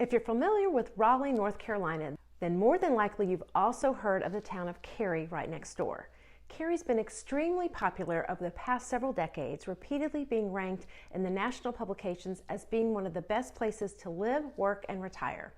If you're familiar with Raleigh, North Carolina, then more than likely you've also heard of the town of Cary right next door. Cary's been extremely popular over the past several decades, repeatedly being ranked in the national publications as being one of the best places to live, work, and retire.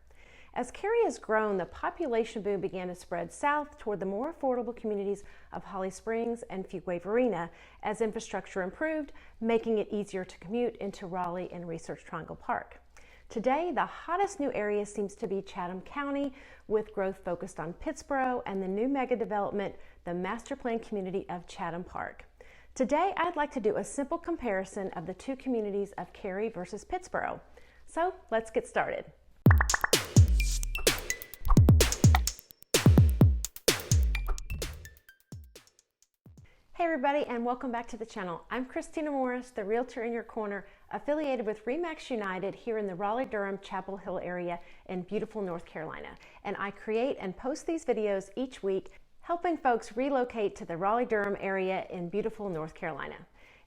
As Cary has grown, the population boom began to spread south toward the more affordable communities of Holly Springs and Fuquay-Varina as infrastructure improved, making it easier to commute into Raleigh and Research Triangle Park. Today, the hottest new area seems to be Chatham County, with growth focused on Pittsboro and the new mega development, the master plan community of Chatham Park. Today, I'd like to do a simple comparison of the two communities of Cary versus Pittsboro. So let's get started. Hey everybody, and welcome back to the channel. I'm Christina Morris, the realtor in your corner, affiliated with RE/MAX United here in the Raleigh-Durham Chapel Hill area in beautiful North Carolina. And I create and post these videos each week, helping folks relocate to the Raleigh-Durham area in beautiful North Carolina.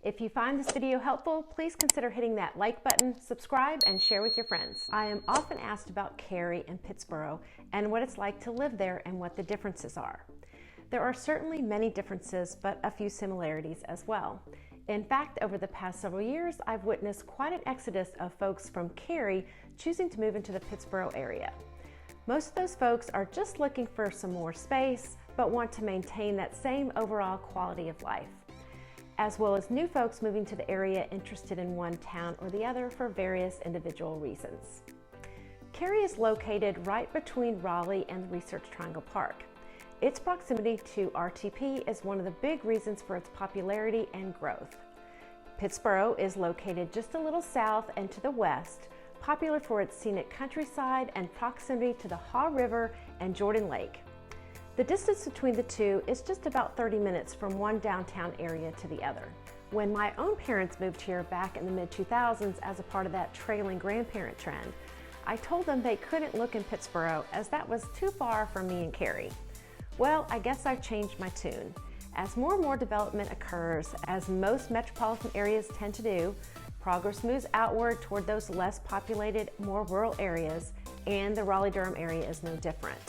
If you find this video helpful, please consider hitting that like button, subscribe, and share with your friends. I am often asked about Cary and Pittsboro and what it's like to live there and what the differences are. There are certainly many differences, but a few similarities as well. In fact, over the past several years, I've witnessed quite an exodus of folks from Cary choosing to move into the Pittsboro area. Most of those folks are just looking for some more space, but want to maintain that same overall quality of life, as well as new folks moving to the area interested in one town or the other for various individual reasons. Cary is located right between Raleigh and the Research Triangle Park. Its proximity to RTP is one of the big reasons for its popularity and growth. Pittsboro is located just a little south and to the west, popular for its scenic countryside and proximity to the Haw River and Jordan Lake. The distance between the two is just about 30 minutes from one downtown area to the other. When my own parents moved here back in the mid-2000s as a part of that trailing grandparent trend, I told them they couldn't look in Pittsboro as that was too far from me and Cary. Well, I guess I've changed my tune. As more and more development occurs, as most metropolitan areas tend to do, progress moves outward toward those less populated, more rural areas, and the Raleigh-Durham area is no different.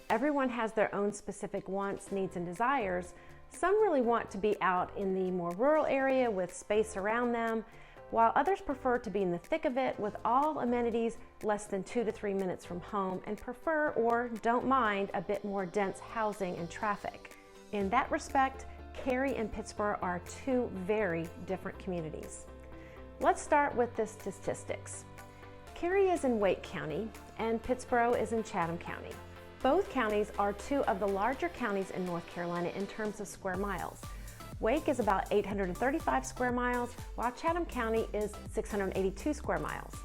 Everyone has their own specific wants, needs, and desires. Some really want to be out in the more rural area with space around them, while others prefer to be in the thick of it with all amenities less than 2 to 3 minutes from home and prefer or don't mind a bit more dense housing and traffic. In that respect, Cary and Pittsboro are two very different communities. Let's start with the statistics. Cary is in Wake County and Pittsboro is in Chatham County. Both counties are two of the larger counties in North Carolina in terms of square miles. Wake is about 835 square miles, while Chatham County is 682 square miles.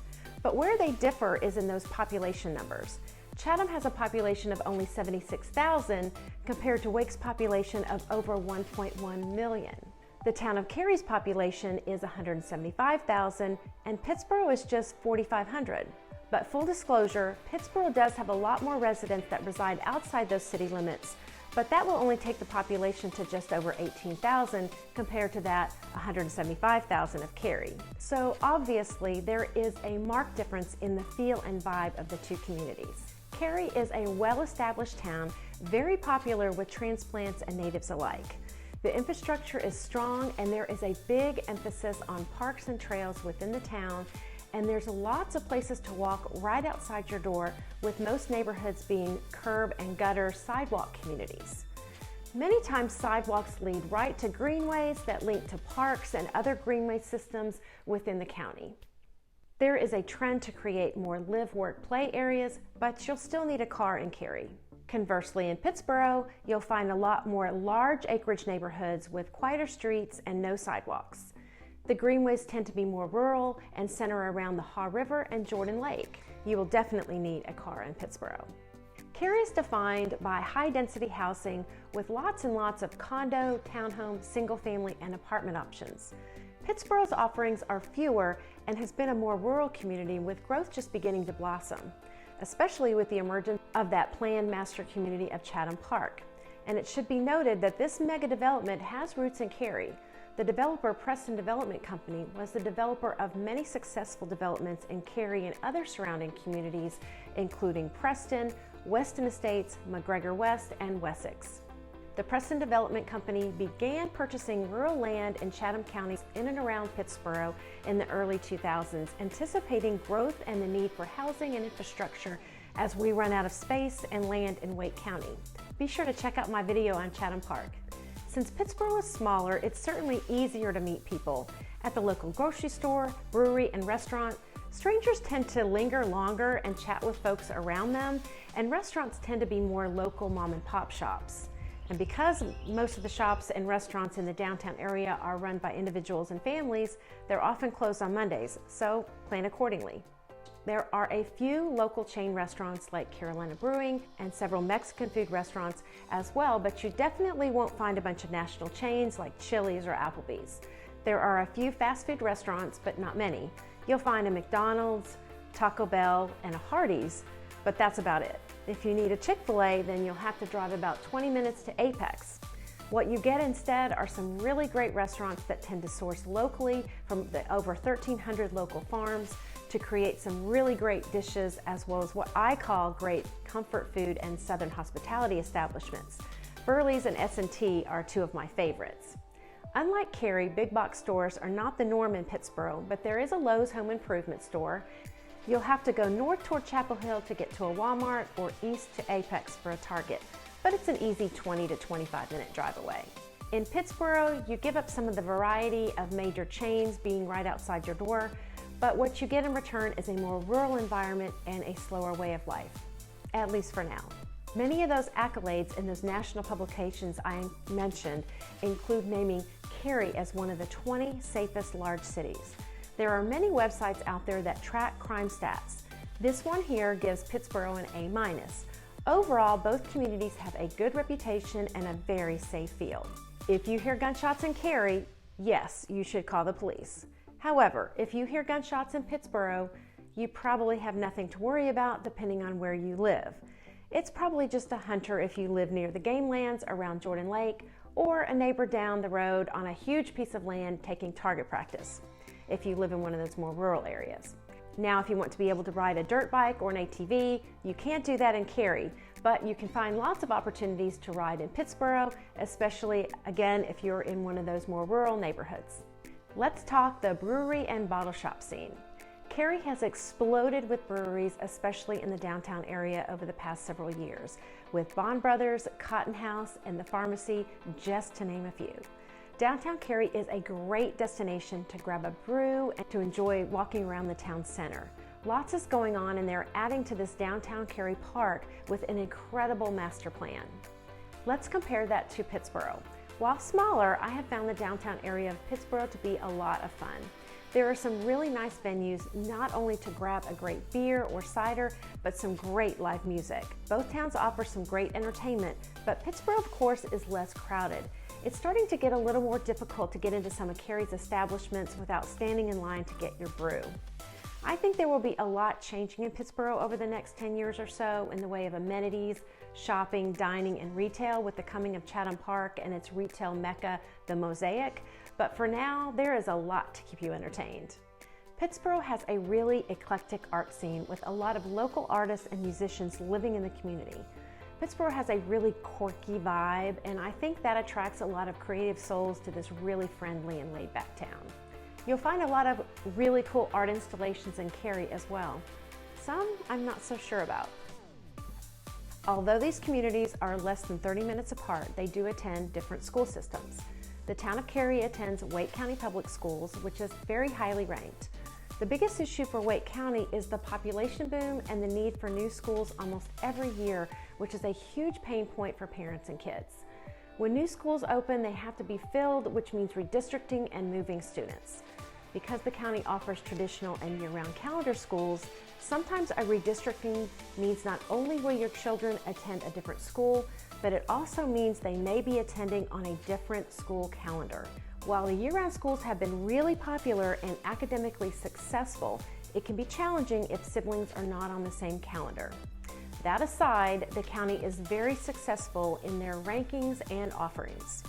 But where they differ is in those population numbers. Chatham has a population of only 76,000 compared to Wake's population of over 1.1 million. The town of Cary's population is 175,000 and Pittsboro is just 4,500. But full disclosure, Pittsboro does have a lot more residents that reside outside those city limits, but that will only take the population to just over 18,000 compared to that 175,000 of Cary. So obviously there is a marked difference in the feel and vibe of the two communities. Cary is a well-established town, very popular with transplants and natives alike. The infrastructure is strong and there is a big emphasis on parks and trails within the town, and there's lots of places to walk right outside your door, with most neighborhoods being curb and gutter sidewalk communities. Many times sidewalks lead right to greenways that link to parks and other greenway systems within the county. There is a trend to create more live, work, play areas, but you'll still need a car in Cary. Conversely, in Pittsboro, you'll find a lot more large acreage neighborhoods with quieter streets and no sidewalks. The greenways tend to be more rural and center around the Haw River and Jordan Lake. You will definitely need a car in Pittsboro. Cary is defined by high-density housing with lots and lots of condo, townhome, single-family, and apartment options. Pittsboro's offerings are fewer and has been a more rural community with growth just beginning to blossom, especially with the emergence of that planned master community of Chatham Park. And it should be noted that this mega development has roots in Cary. The developer Preston Development Company was the developer of many successful developments in Cary and other surrounding communities, including Preston, Weston Estates, McGregor West, and Wessex. The Preston Development Company began purchasing rural land in Chatham County in and around Pittsboro in the early 2000s, anticipating growth and the need for housing and infrastructure as we run out of space and land in Wake County. Be sure to check out my video on Chatham Park. Since Pittsboro is smaller, it's certainly easier to meet people. At the local grocery store, brewery, and restaurant, strangers tend to linger longer and chat with folks around them, and restaurants tend to be more local mom and pop shops. And because most of the shops and restaurants in the downtown area are run by individuals and families, they're often closed on Mondays, so plan accordingly. There are a few local chain restaurants like Carolina Brewing and several Mexican food restaurants as well, but you definitely won't find a bunch of national chains like Chili's or Applebee's. There are a few fast food restaurants, but not many. You'll find a McDonald's, Taco Bell, and a Hardee's, but that's about it. If you need a Chick-fil-A, then you'll have to drive about 20 minutes to Apex. What you get instead are some really great restaurants that tend to source locally from the over 1,300 local farms to create some really great dishes, as well as what I call great comfort food and Southern hospitality establishments. Burley's and S&T are two of my favorites. Unlike Cary, big box stores are not the norm in Pittsboro, but there is a Lowe's home improvement store. You'll have to go north toward Chapel Hill to get to a Walmart or east to Apex for a Target, but it's an easy 20 to 25 minute drive away. In Pittsboro, you give up some of the variety of major chains being right outside your door, but what you get in return is a more rural environment and a slower way of life, at least for now. Many of those accolades in those national publications I mentioned include naming Cary as one of the 20 safest large cities. There are many websites out there that track crime stats. This one here gives Pittsboro an A-. Overall, both communities have a good reputation and a very safe feel. If you hear gunshots in Cary, yes, you should call the police. However, if you hear gunshots in Pittsboro, you probably have nothing to worry about depending on where you live. It's probably just a hunter if you live near the game lands around Jordan Lake, or a neighbor down the road on a huge piece of land taking target practice, if you live in one of those more rural areas. Now, if you want to be able to ride a dirt bike or an ATV, you can't do that in Cary, but you can find lots of opportunities to ride in Pittsboro, especially, again, if you're in one of those more rural neighborhoods. Let's talk the brewery and bottle shop scene. Cary has exploded with breweries, especially in the downtown area over the past several years, with Bond Brothers, Cotton House, and the Pharmacy, just to name a few. Downtown Cary is a great destination to grab a brew and to enjoy walking around the town center. Lots is going on, and they're adding to this downtown Cary Park with an incredible master plan. Let's compare that to Pittsboro. While smaller, I have found the downtown area of Pittsboro to be a lot of fun. There are some really nice venues, not only to grab a great beer or cider, but some great live music. Both towns offer some great entertainment, but Pittsboro, of course, is less crowded. It's starting to get a little more difficult to get into some of Cary's establishments without standing in line to get your brew. I think there will be a lot changing in Pittsboro over the next 10 years or so in the way of amenities, shopping, dining, and retail with the coming of Chatham Park and its retail mecca, the Mosaic. But for now, there is a lot to keep you entertained. Pittsboro has a really eclectic art scene with a lot of local artists and musicians living in the community. Pittsboro has a really quirky vibe, and I think that attracts a lot of creative souls to this really friendly and laid-back town. You'll find a lot of really cool art installations in Cary as well. Some I'm not so sure about. Although these communities are less than 30 minutes apart, they do attend different school systems. The town of Cary attends Wake County Public Schools, which is very highly ranked. The biggest issue for Wake County is the population boom and the need for new schools almost every year, which is a huge pain point for parents and kids. When new schools open, they have to be filled, which means redistricting and moving students. Because the county offers traditional and year-round calendar schools, sometimes a redistricting means not only will your children attend a different school, but it also means they may be attending on a different school calendar. While the year-round schools have been really popular and academically successful, it can be challenging if siblings are not on the same calendar. That aside, the county is very successful in their rankings and offerings.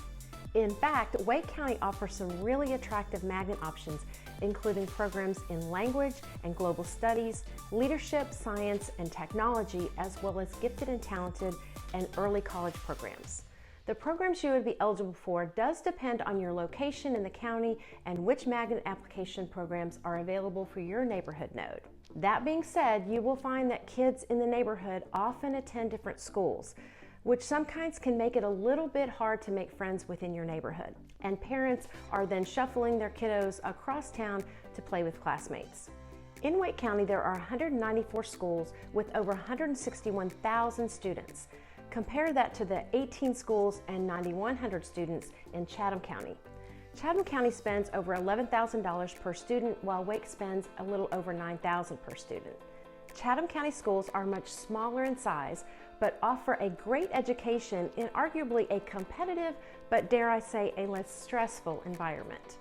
In fact, Wake County offers some really attractive magnet options, including programs in language and global studies, leadership, science, and technology, as well as gifted and talented and early college programs. The programs you would be eligible for does depend on your location in the county and which magnet application programs are available for your neighborhood node. That being said, you will find that kids in the neighborhood often attend different schools, which sometimes can make it a little bit hard to make friends within your neighborhood. And parents are then shuffling their kiddos across town to play with classmates. In Wake County, there are 194 schools with over 161,000 students. Compare that to the 18 schools and 9,100 students in Chatham County. Chatham County spends over $11,000 per student, while Wake spends a little over $9,000 per student. Chatham County schools are much smaller in size, but offer a great education in arguably a competitive, but dare I say, a less stressful environment.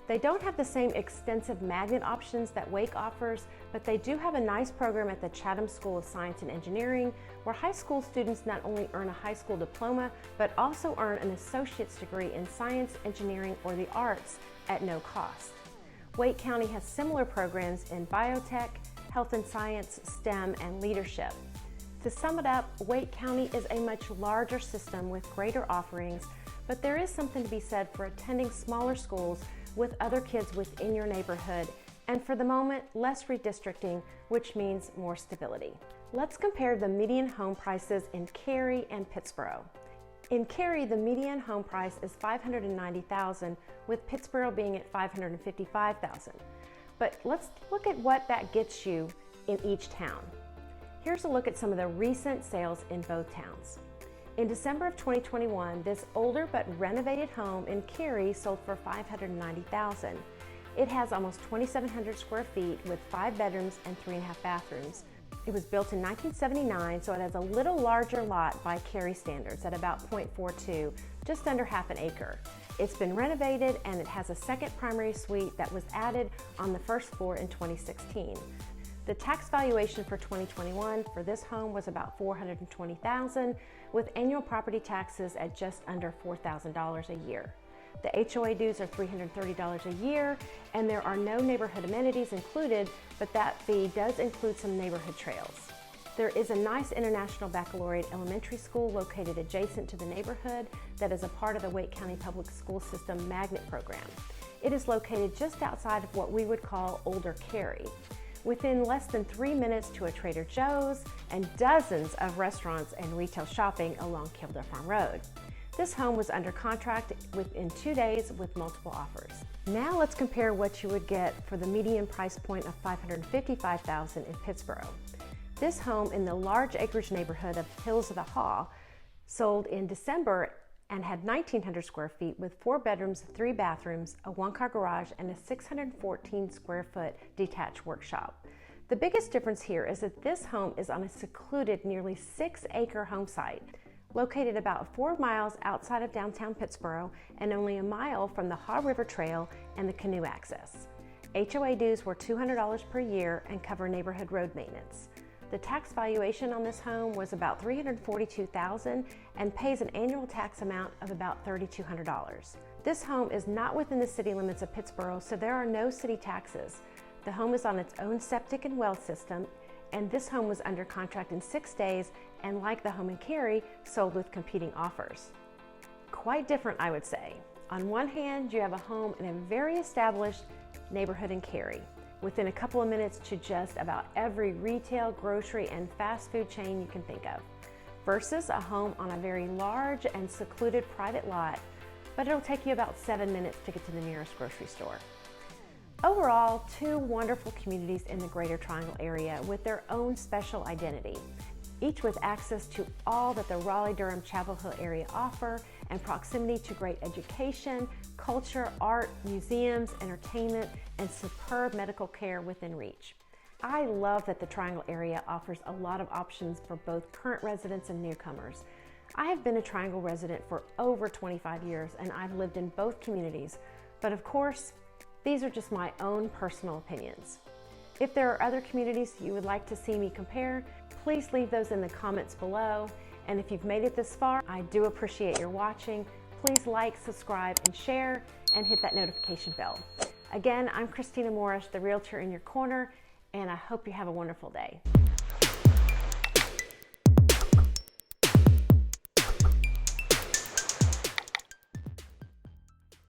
They don't have the same extensive magnet options that Wake offers, but they do have a nice program at the Chatham School of Science and Engineering, where high school students not only earn a high school diploma, but also earn an associate's degree in science, engineering, or the arts at no cost. Wake County has similar programs in biotech, health and science, STEM, and leadership. To sum it up, Wake County is a much larger system with greater offerings, but there is something to be said for attending smaller schools with other kids within your neighborhood, and for the moment, less redistricting, which means more stability. Let's compare the median home prices in Cary and Pittsboro. In Cary, the median home price is $590,000, with Pittsboro being at $555,000. But let's look at what that gets you in each town. Here's a look at some of the recent sales in both towns. In December of 2021, this older but renovated home in Cary sold for $590,000. It has almost 2,700 square feet with 5 bedrooms and 3.5 bathrooms. It was built in 1979, so it has a little larger lot by Cary standards at about 0.42, just under half an acre. It's been renovated and it has a second primary suite that was added on the first floor in 2016. The tax valuation for 2021 for this home was about $420,000, with annual property taxes at just under $4,000 a year. The HOA dues are $330 a year, and there are no neighborhood amenities included, but that fee does include some neighborhood trails. There is a nice International Baccalaureate elementary school located adjacent to the neighborhood that is a part of the Wake County Public School System magnet program. It is located just outside of what we would call Older Cary, within less than 3 minutes to a Trader Joe's and dozens of restaurants and retail shopping along Kildare Farm Road. This home was under contract within 2 days with multiple offers. Now let's compare what you would get for the median price point of $555,000 in Pittsboro. This home in the large acreage neighborhood of Hills of the Haw sold in December and had 1,900 square feet with 4 bedrooms, 3 bathrooms, a 1-car garage, and a 614 square foot detached workshop. The biggest difference here is that this home is on a secluded, nearly 6-acre home site, located about 4 miles outside of downtown Pittsboro and only a mile from the Haw River Trail and the canoe access. HOA dues were $200 per year and cover neighborhood road maintenance. The tax valuation on this home was about $342,000 and pays an annual tax amount of about $3,200. This home is not within the city limits of Pittsboro, so there are no city taxes. The home is on its own septic and well system, and this home was under contract in 6 days and, like the home in Cary, sold with competing offers. Quite different, I would say. On one hand, you have a home in a very established neighborhood in Cary, within a couple of minutes to just about every retail, grocery, and fast food chain you can think of, versus a home on a very large and secluded private lot, but it'll take you about 7 minutes to get to the nearest grocery store. Overall, 2 wonderful communities in the Greater Triangle area with their own special identity, each with access to all that the Raleigh-Durham Chapel Hill area offer and proximity to great education, culture, art, museums, entertainment, and superb medical care within reach. I love that the Triangle area offers a lot of options for both current residents and newcomers. I have been a Triangle resident for over 25 years and I've lived in both communities, but of course, these are just my own personal opinions. If there are other communities you would like to see me compare, please leave those in the comments below. And if you've made it this far, I do appreciate your watching. please like, subscribe, and share, and hit that notification bell. Again, I'm Christina Morris, the realtor in your corner, and I hope you have a wonderful day.